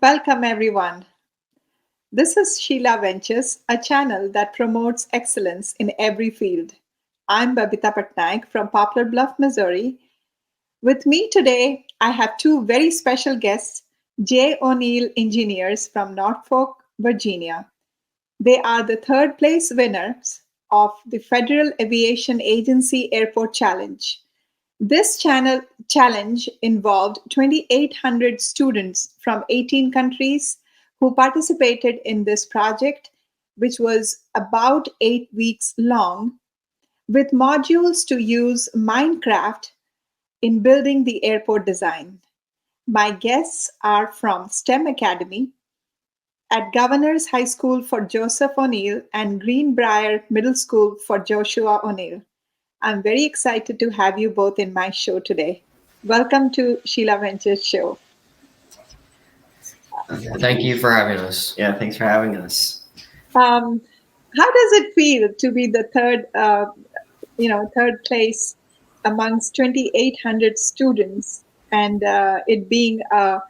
Welcome, everyone. This is Sheila Ventures, a channel that promotes excellence in every field. I'm Babita Patnaik from Poplar Bluff, Missouri. With me today, I have two very special guests, J. O'Neill engineers from Norfolk, Virginia. They are the third place winners of the Federal Aviation Agency Airport Challenge. This challenge involved 2,800 students from 18 countries who participated in this project, which was about 8 weeks long, with modules to use Minecraft in building the airport design. My guests are from STEM Academy at Governor's High School for Joseph O'Neill and Greenbrier Middle School for Joshua O'Neill. I'm very excited to have you both in my show today. Welcome to Sheila Ventures Show. Thank you for having us. Yeah, thanks for having us. How does it feel to be the third place amongst 2,800 students, and it being a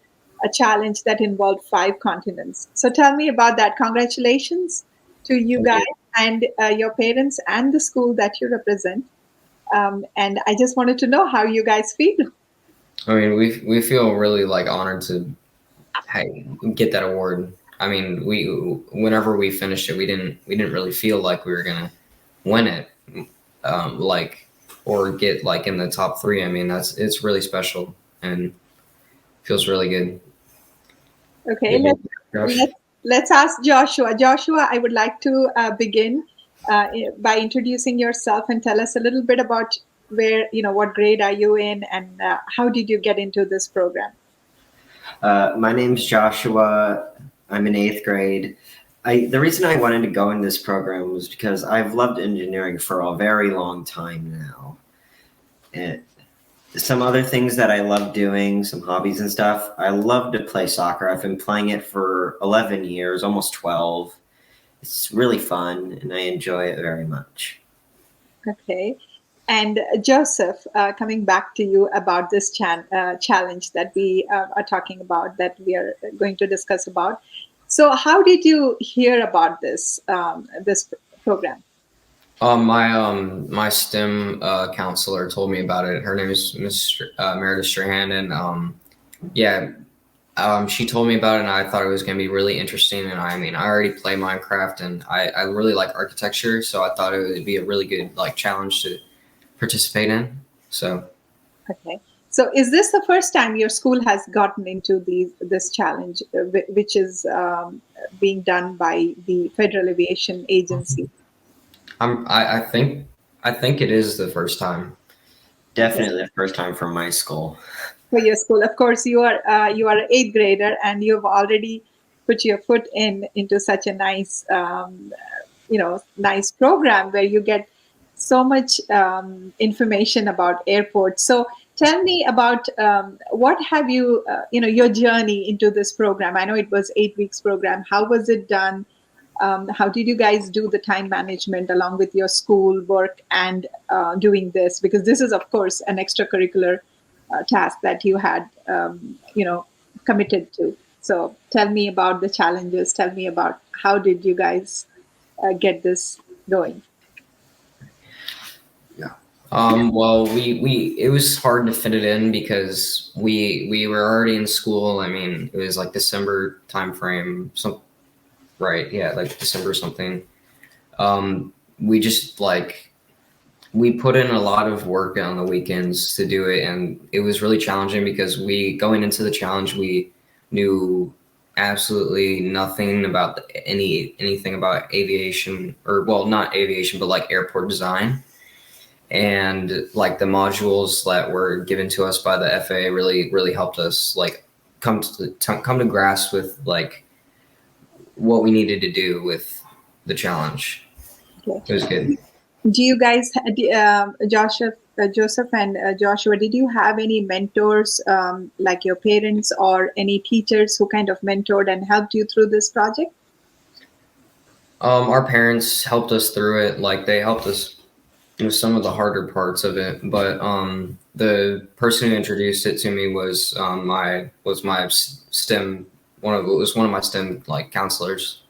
challenge that involved 5 continents? So tell me about that. Congratulations to you guys and your parents and the school that you represent. And I just wanted to know how you guys feel. I mean, we feel really honored to get that award. I mean, whenever we finished it, we didn't really feel like we were gonna win it, or get in the top 3. I mean, it's really special and feels really good. Okay, let's ask Joshua. Joshua, I would like to begin by introducing yourself and tell us a little bit about what grade are you in, and how did you get into this program? My name's Joshua. I'm in 8th grade. The reason I wanted to go in this program was because I've loved engineering for a very long time now. And some other things that I love doing, some hobbies and stuff, I love to play soccer. I've been playing it for 11 years, almost 12. It's really fun, and I enjoy it very much. Okay. And Joseph, coming back to you about this challenge that we are talking about, that we are going to discuss about. So how did you hear about this program? My STEM counselor told me about it. Her name is Miss Meredith Strahan, and she told me about it, and I thought it was going to be really interesting. And I already play Minecraft, and I really like architecture, so I thought it would be a really good challenge to participate in. So so is this the first time your school has gotten into this challenge, which is being done by the Federal Aviation Agency? I think it is the first time. Definitely the first time for my school. For your school, of course, you are an 8th grader, and you've already put your foot into such a nice nice program where you get so much information about airports. So tell me about what have you, your journey into this program. I know it was 8 weeks program. How was it done? How did you guys do the time management along with your school work and doing this? Because this is, of course, an extracurricular task that you had, committed to. So tell me about the challenges. Tell me about how did you guys get this going? Well, it was hard to fit it in because we were already in school. I mean, it was December timeframe, right? Yeah, December something. We just we put in a lot of work on the weekends to do it, and it was really challenging because going into the challenge, we knew absolutely nothing about anything about aviation, or not aviation, but airport design. And the modules that were given to us by the FAA really helped us come to grasp with what we needed to do with the challenge. Okay. It was good. Do you guys, Joseph and Joshua, did you have any mentors like your parents or any teachers who kind of mentored and helped you through this project? Our parents helped us through it. They helped us some of the harder parts of it, but the person who introduced it to me was my STEM one of my STEM like counselors.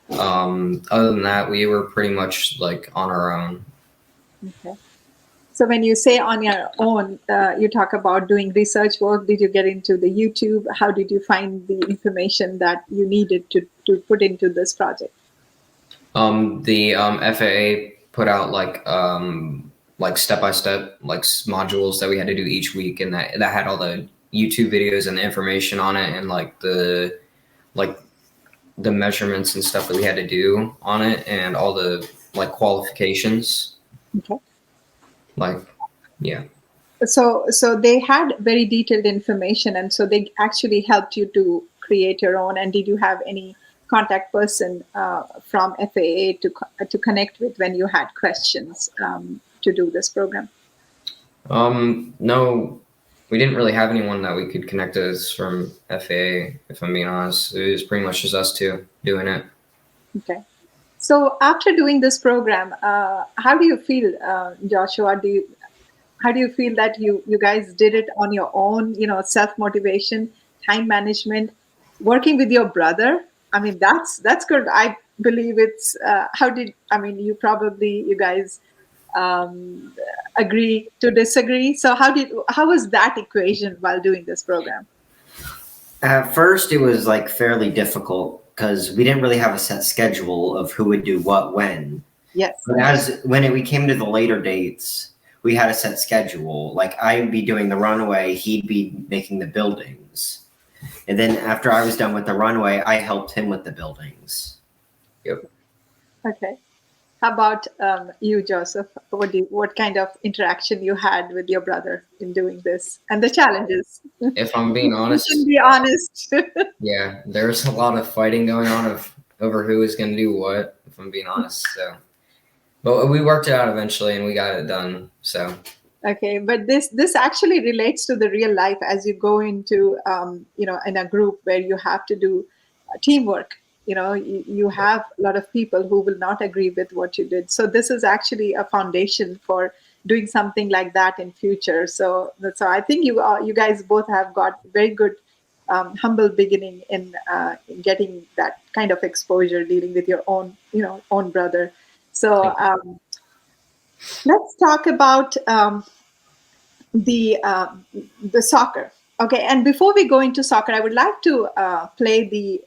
Other than that, we were pretty much like on our own. Okay. So when you say on your own, you talk about doing research work. Did you get into the YouTube? How did you find the information that you needed to put into this project? The FAA put out like step by step like modules that we had to do each week, and that had all the YouTube videos and the information on it, and like the measurements and stuff that we had to do on it, and all the like qualifications. Okay. Like, yeah. So they had very detailed information, and so they actually helped you to create your own. And did you have any contact person from FAA to connect with when you had questions to do this program? No, we didn't really have anyone that we could connect us from FAA, if I'm being honest. It was pretty much just us two doing it. Okay. So after doing this program, how do you feel, Joshua? How do you feel that you guys did it on your own? Self-motivation, time management, working with your brother. I mean, that's good. I believe it's. You guys agree to disagree. So how was that equation while doing this program? At first, it was like fairly difficult because we didn't really have a set schedule of who would do what when. Yes. But when we came to the later dates, we had a set schedule. Like I'd be doing the runway, he'd be making the buildings. And then after I was done with the runway, I helped him with the buildings. Yep. Okay. How about you, Joseph? What kind of interaction you had with your brother in doing this, and the challenges? If I'm being honest, you can be honest. yeah, there's a lot of fighting going on over who is going to do what. If I'm being honest, so, but we worked it out eventually, and we got it done. So. Okay, but this actually relates to the real life as you go into in a group where you have to do teamwork. You have a lot of people who will not agree with what you did. So this is actually a foundation for doing something like that in future. So I think you guys both have got very good humble beginning in getting that kind of exposure dealing with your own brother. So let's talk about the soccer. Okay, and before we go into soccer, I would like to play the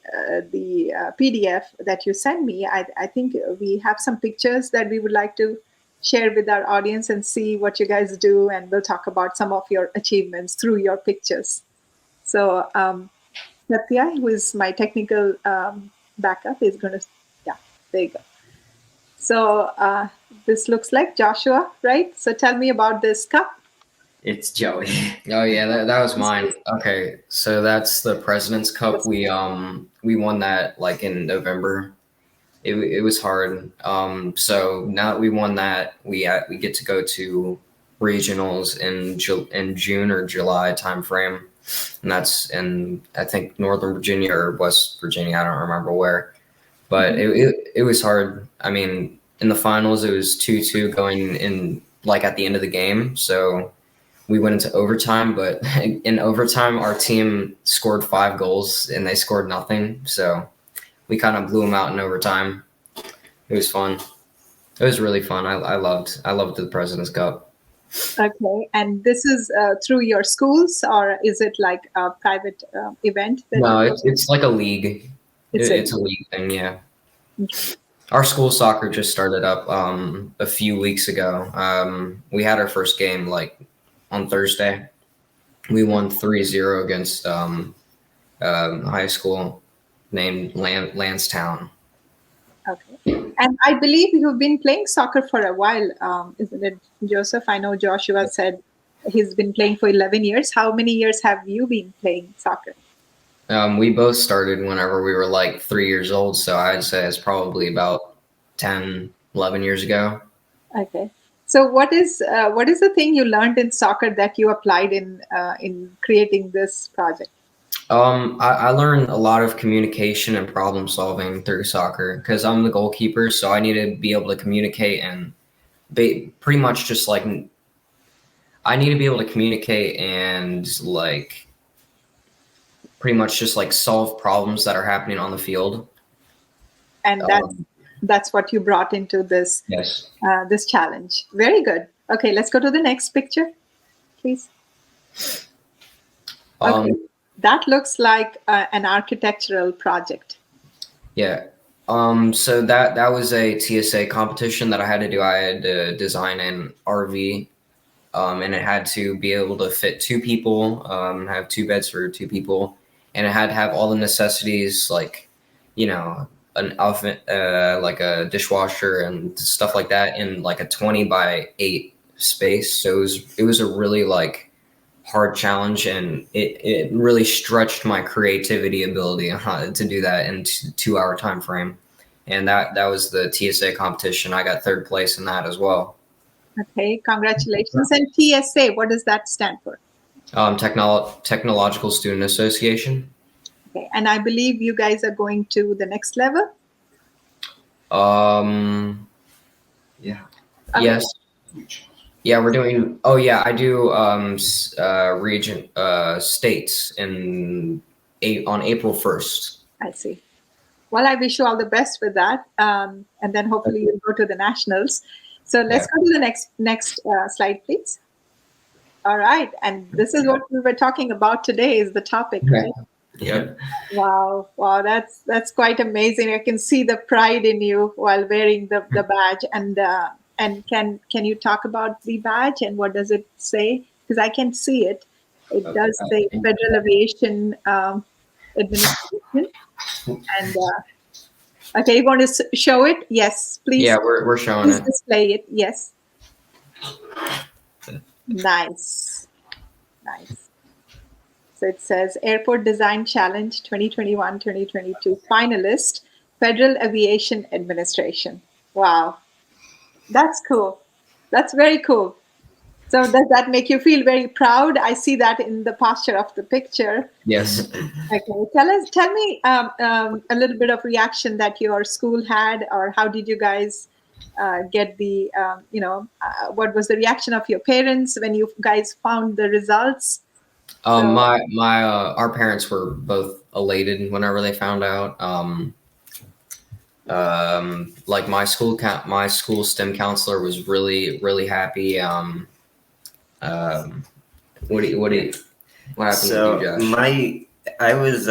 PDF that you sent me. I think we have some pictures that we would like to share with our audience and see what you guys do, and we'll talk about some of your achievements through your pictures. So Satya, who is my technical backup, is going to, there you go. So this looks like Joshua, right? So tell me about this cup. It's Joey. Oh yeah, that was mine. Okay, so that's the President's Cup. We won that like in November. It was hard. So now that we won that, we get to go to regionals in June or July timeframe, and that's in I think Northern Virginia or West Virginia. I don't remember where, but it was hard. I mean, in the finals it was 2-2 going in like at the end of the game. So. We went into overtime, but in overtime, our team scored 5 goals and they scored nothing. So we kind of blew them out in overtime. It was fun. It was really fun. I loved the President's Cup. Okay, and this is through your schools, or is it like a private event? No, it's like a league. It's a league thing, yeah. Okay. Our school soccer just started up a few weeks ago. We had our first game like on Thursday. We won 3-0 against high school named Lansdowne. Okay. And I believe you've been playing soccer for a while, isn't it, Joseph? I know Joshua said he's been playing for 11 years. How many years have you been playing soccer? We both started whenever we were like 3 years old. So I'd say it's probably about 10, 11 years ago. Okay. So what is the thing you learned in soccer that you applied in creating this project? I learned a lot of communication and problem solving through soccer because I'm the goalkeeper, so I need to be able to communicate and pretty much just like I need to be able to communicate and like pretty much just like solve problems that are happening on the field. And that's what you brought into this Yes. this challenge. Very good. Okay, let's go to the next picture, please. Okay, that looks like an architectural project. Yeah. So that was a TSA competition that I had to do. I had to design an RV, and it had to be able to fit 2 people, have 2 beds for 2 people, and it had to have all the necessities like, an oven, like a dishwasher and stuff like that in like a 20 by 8 space. So it was a really like hard challenge, and it really stretched my creativity ability to do that in 2-hour time frame. And that was the TSA competition. I got 3rd place in that as well. Okay, congratulations. And TSA, what does that stand for? Technological Student Association. Okay, and I believe you guys are going to the next level. Yeah. Okay. Yes. Yeah, we're doing. Oh yeah, I do region states on April 1st. I see. Well, I wish you all the best with that, and then hopefully you'll go to the nationals. So let's go to the next slide, please. All right, and this is what we were talking about today. Is the topic, right? Yep. Wow, that's quite amazing. I can see the pride in you while wearing the badge. And can you talk about the badge and what does it say? Because I can see it. It does say Federal Aviation Administration. And okay, you want to show it? Yes, please. Yeah, we're showing Please it. display it. Yes. Nice. So it says Airport Design Challenge 2021-2022 finalist, Federal Aviation Administration. Wow. That's cool. That's very cool. So does that make you feel very proud? I see that in the posture of the picture. Yes. Okay. Tell me a little bit of reaction that your school had, or how did you guys get the, what was the reaction of your parents when you guys found the results? Our parents were both elated whenever they found out. Like my school STEM counselor was really happy. What happened So with you, Josh? I was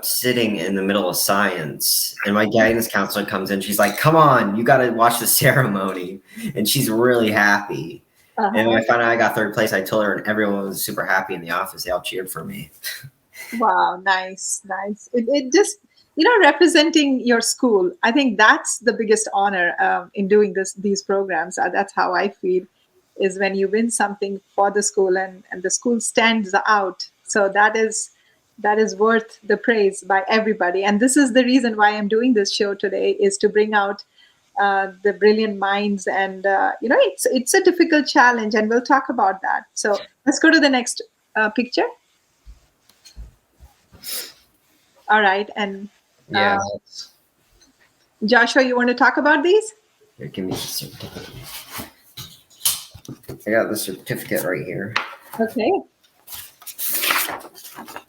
sitting in the middle of science, and my guidance counselor comes in. She's like, "Come on, you got to watch the ceremony," and she's really happy. Uh-huh. And when I found out I got 3rd place, I told her, and everyone was super happy in the office. They all cheered for me. Wow, nice. It just, representing your school, I think that's the biggest honor in doing these programs. That's how I feel, is when you win something for the school and the school stands out. So that is worth the praise by everybody. And this is the reason why I'm doing this show today, is to bring out the brilliant minds. And, it's a difficult challenge, and we'll talk about that. So let's go to the next picture. All right. And Yeah. Joshua, you want to talk about these? Here, give me the certificate. I got the certificate right here. Okay.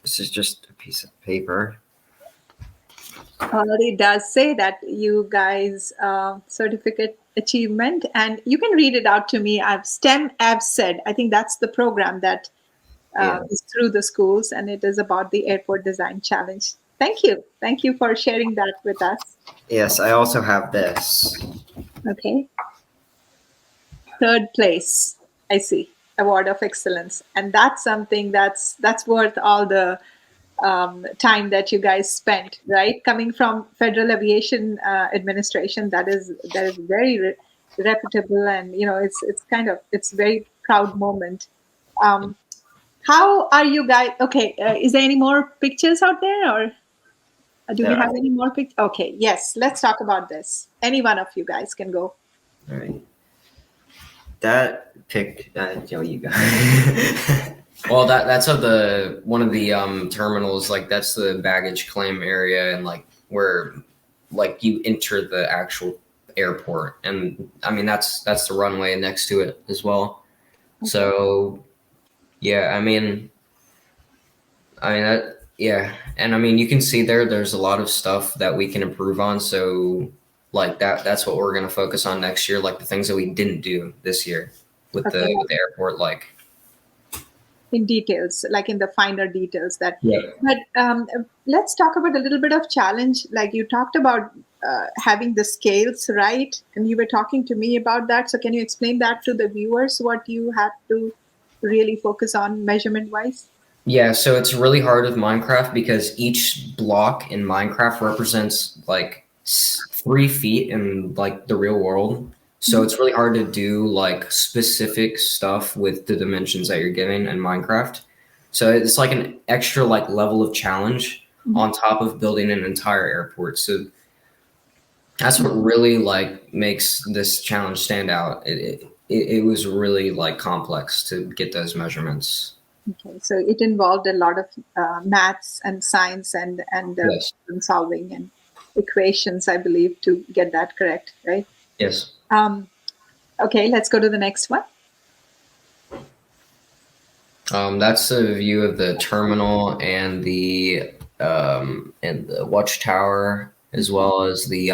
This is just a piece of paper. It does say that you guys certificate achievement, and you can read it out to me. STEM said, I think that's the program that is through the schools, and it is about the Airport Design Challenge. Thank you for sharing that with us. Yes, I also have this. Okay. 3rd place, I see, Award of Excellence, and that's something that's worth all the time that you guys spent, right? Coming from Federal Aviation Administration, that is very reputable, and it's very proud moment. How are you guys? Okay, is there any more pictures out there, or do we have any more pictures? Okay, yes, let's talk about this. Any one of you guys can go. All right. That pic, you guys. Well, that's of one of the terminals. Like that's the baggage claim area, and like where like you enter the actual airport, and I mean that's the runway next to it as well. Okay. So yeah, I mean Yeah, and I mean, you can see there's a lot of stuff that we can improve on. So like that's what we're gonna focus on next year, like the things that we didn't do this year with Okay. the airport, like In details, like in the finer details that. yeah. But let's talk about a little bit of challenge. Like you talked about having the scales right, and you were talking to me about that. So can you explain that to the viewers, what you had to really focus on measurement wise? Yeah, so it's really hard with Minecraft because each block in Minecraft represents like 3 feet in like the real world. So it's really hard to do like specific stuff with the dimensions that you're given in Minecraft. So it's like an extra like level of challenge on top of building an entire airport. So that's what really like makes this challenge stand out. It was really like complex to get those measurements. Okay, so it involved a lot of maths and science and Yes. problem solving and equations, I believe, to get that correct, right? Yes. Okay, let's go to the next one. That's a view of the terminal and the watchtower, as well as the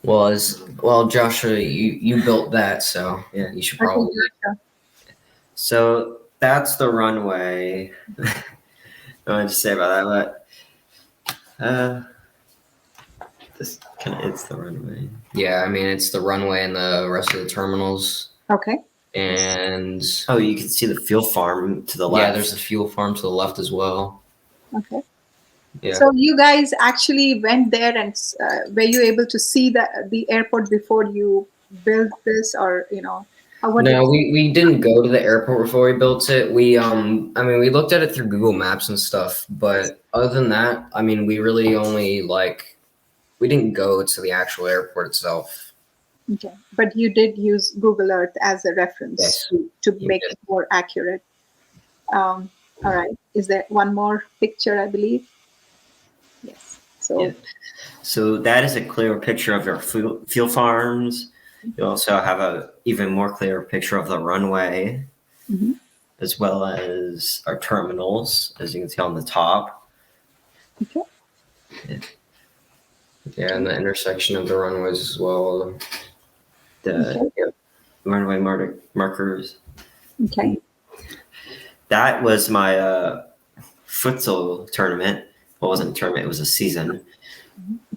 well, Joshua, you built that, so yeah, you should probably. So that's the runway. I don't want to say about that, but this it's the runway. Yeah, I mean it's the runway and the rest of the terminals. Okay. And oh, you can see the fuel farm to the left. Yeah, there's a fuel farm to the left as well. Okay. Yeah. So you guys actually went there, and were you able to see the airport before you built this, or No, we didn't go to the airport before we built it. We I mean we looked at it through Google Maps and stuff, but other than that, I mean we really only we didn't go to the actual airport itself. Okay, but you did use Google Earth as a reference. Yes. to make it more accurate. All right. Is there one more picture, I believe? Yes. So. Yeah. So that is a clear picture of our fuel farms. You also have a even more clear picture of the runway, as well as our terminals, as you can see on the top. Okay. Yeah, and the intersection of the runways as well. The runway markers. Okay. That was my futsal tournament. Well, it wasn't a tournament, it was a season.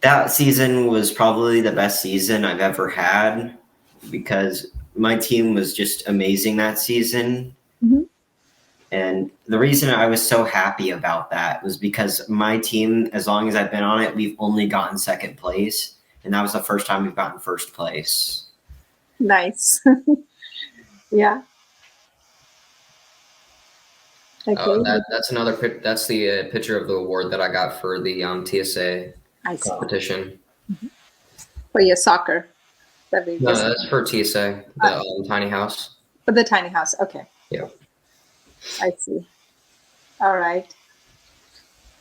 That season was probably the best season I've ever had because my team was just amazing that season. And the reason I was so happy about that was because my team, as long as I've been on it, we've only gotten second place. And that was the first time we've gotten first place. Nice. Yeah. Okay. That's another that's the picture of the award that I got for the TSA competition. For your soccer. No, that's for TSA, the tiny house. For the tiny house. Okay. Yeah. I see. All right.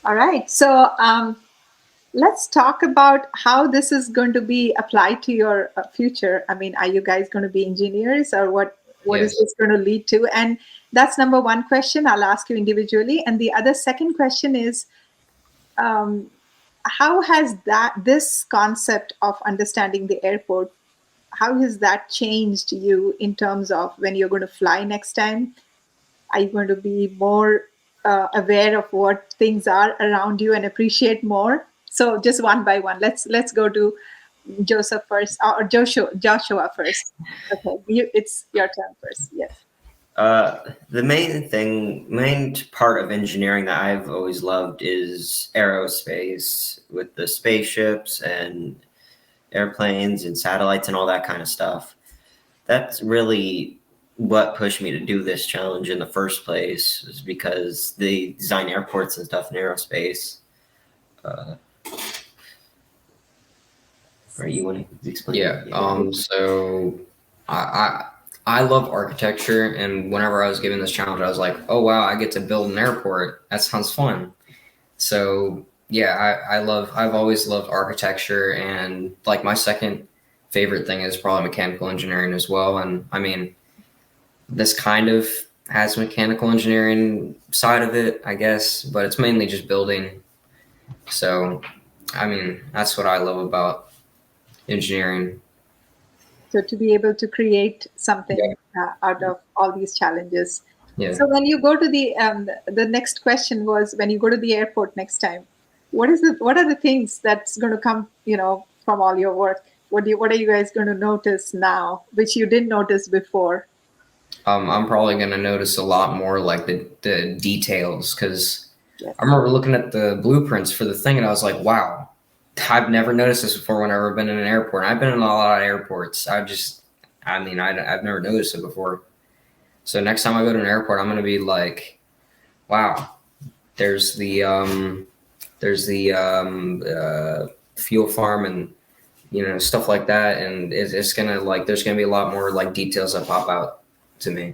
All right. So let's talk about how this is going to be applied to your future. I mean, are you guys going to be engineers, or what is this going to lead to? And that's number one question. I'll ask you individually. And the second question is, how has this concept of understanding the airport, how has that changed you in terms of when you're going to fly next time? Are you going to be more aware of what things are around you and appreciate more? So just one by one, let's go to Joseph first, or Joshua first. Okay, it's your turn first. Yes. The main part of engineering that I've always loved is aerospace, with the spaceships and airplanes and satellites and all that kind of stuff. That's really what pushed me to do this challenge in the first place, is because they design airports and stuff in aerospace. Or you want to explain? Yeah. So I love architecture, and whenever I was given this challenge, I was like, oh wow, I get to build an airport. That sounds fun. So yeah, I've always loved architecture, and like my second favorite thing is probably mechanical engineering as well. And I mean, this kind of has mechanical engineering side of it, I guess, but it's mainly just building. So, I mean, that's what I love about engineering. So to be able to create something out of all these challenges. Yeah. So when you go to the next question was, when you go to the airport next time, what are the things that's going to come, from all your work? What are you guys going to notice now, which you didn't notice before? I'm probably going to notice a lot more like the details, because Yes. I remember looking at the blueprints for the thing and I was like, wow, I've never noticed this before when I've ever been in an airport. I've been in a lot of airports. I've never noticed it before. So next time I go to an airport, I'm going to be like, wow, there's the fuel farm and, stuff like that. And it's going to there's going to be a lot more like details that pop out to me.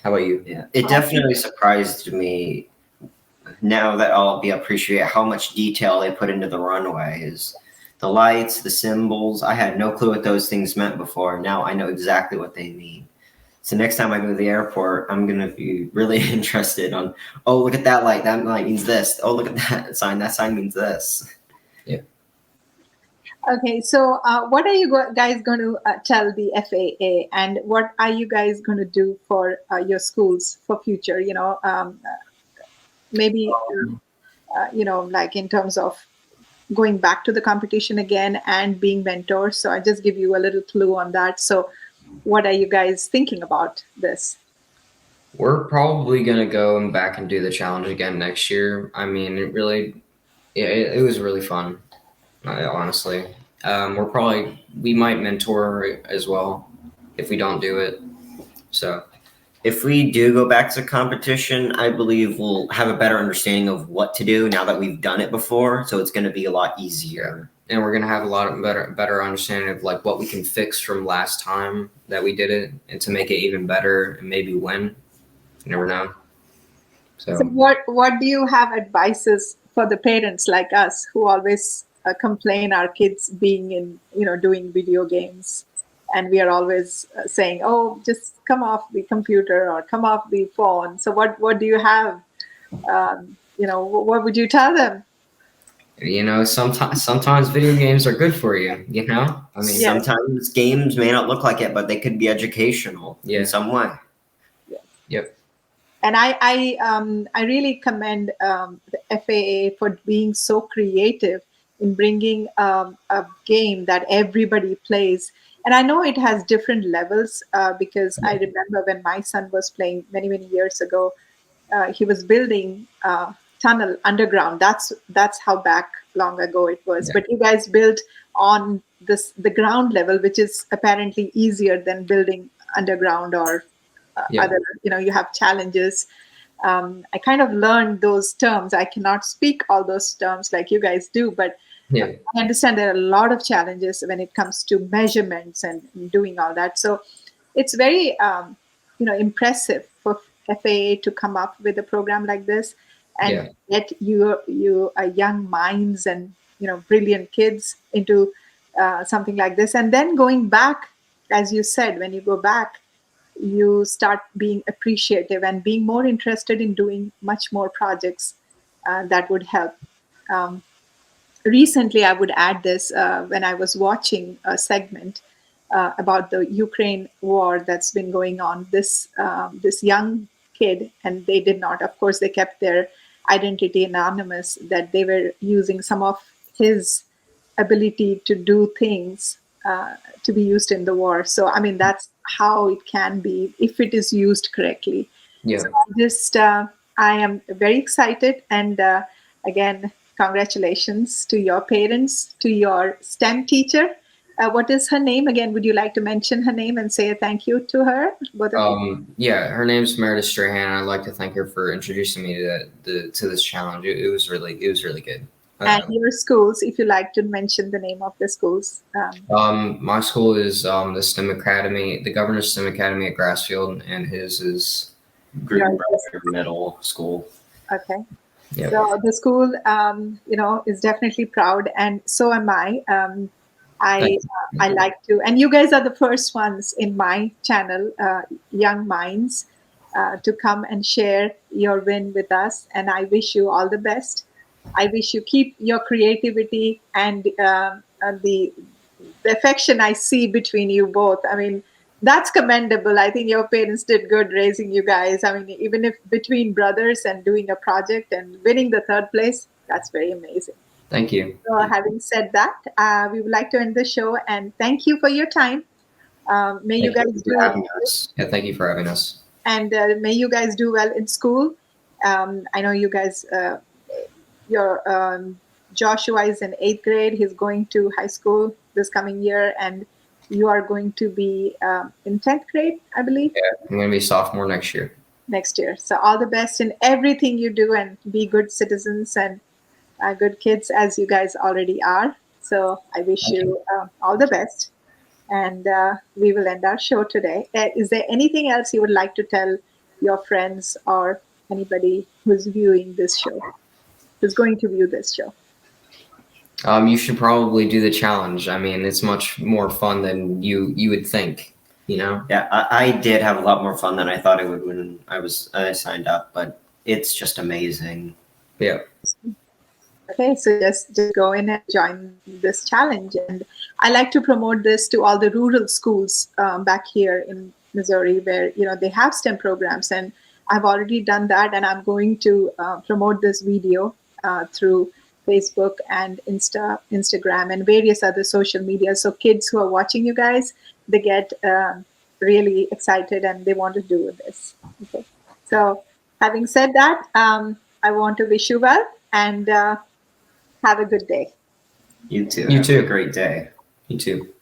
How about you? Yeah, it definitely surprised me now that I'll appreciate how much detail they put into the runways. The lights, the symbols, I had no clue what those things meant before. Now I know exactly what they mean. So next time I go to the airport, I'm going to be really interested on, oh, look at that light. That light means this. Oh, look at that sign. That sign means this. Yeah. Okay, so what are you guys going to tell the FAA, and what are you guys going to do for your schools for future? Maybe, like in terms of going back to the competition again and being mentors. So I just give you a little clue on that. So what are you guys thinking about this? We're probably going to go back and do the challenge again next year. I mean, it was really fun, honestly. We might mentor as well if we don't do it. So if we do go back to competition, I believe we'll have a better understanding of what to do now that we've done it before. So it's going to be a lot easier. And we're going to have a lot of better understanding of like what we can fix from last time that we did it, and to make it even better and maybe win. You never know. So what do you have advices for the parents like us who always complain our kids being in, doing video games, and we are always saying, oh, just come off the computer or come off the phone. So what do you have? What would you tell them? Sometimes video games are good for you. I mean, sometimes games may not look like it, but they could be educational in some way. Yes. Yep. And I really commend the FAA for being so creative in bringing a game that everybody plays. And I know it has different levels because I remember when my son was playing many, many years ago, he was building a tunnel underground. That's how back long ago it was. Yeah. But you guys built on the ground level, which is apparently easier than building underground or other, you have challenges. I kind of learned those terms. I cannot speak all those terms like you guys do, but I understand there are a lot of challenges when it comes to measurements and doing all that. So it's very, impressive for FAA to come up with a program like this and get you young minds and, brilliant kids into something like this. And then going back, as you said, when you go back, you start being appreciative and being more interested in doing much more projects that would help. Recently, I would add this when I was watching a segment about the Ukraine war that's been going on. This young kid, and they did not, of course, they kept their identity anonymous, that they were using some of his ability to do things to be used in the war. So, I mean, that's how it can be if it is used correctly. Yeah. So I am very excited. And again, congratulations to your parents, to your STEM teacher. What is her name again? Would you like to mention her name and say a thank you to her? Yeah, her name's Meredith Strahan. I'd like to thank her for introducing me to this challenge. It was really good. And your schools, if you like to mention the name of the schools. My school is the STEM Academy, the Governor's STEM Academy at Grassfield, and his is Greenbrier Middle School. Okay. Yep. So the school, is definitely proud, and so am I. I like to, and you guys are the first ones in my channel, Young Minds, to come and share your win with us. And I wish you all the best. I wish you keep your creativity and the affection I see between you both. I mean, that's commendable. I think your parents did good raising you guys. I mean, even if between brothers and doing a project and winning the third place, that's very amazing. Thank you. So, having said that, we would like to end the show and thank you for your time. May you guys do having us. Yeah, thank you for having us. And may you guys do well in school. I know you guys, your Joshua is in 8th grade. He's going to high school this coming year, and you are going to be in 10th grade, I believe. Yeah, I'm going to be sophomore next year. Next year. So all the best in everything you do, and be good citizens and good kids as you guys already are. So I wish you all the best. And we will end our show today. Is there anything else you would like to tell your friends or anybody who's viewing this show, who's going to view this show? You should probably do the challenge. I mean, it's much more fun than you would think, you know? Yeah, I did have a lot more fun than I thought I would when I signed up, but it's just amazing. Yeah. Okay, so just go in and join this challenge. And I like to promote this to all the rural schools back here in Missouri where, they have STEM programs. And I've already done that. And I'm going to promote this video through Facebook and Instagram and various other social media. So kids who are watching you guys, they get really excited and they want to do this. Okay. So having said that, I want to wish you well and have a good day. You too. You too. Have a great day. You too.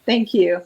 Thank you.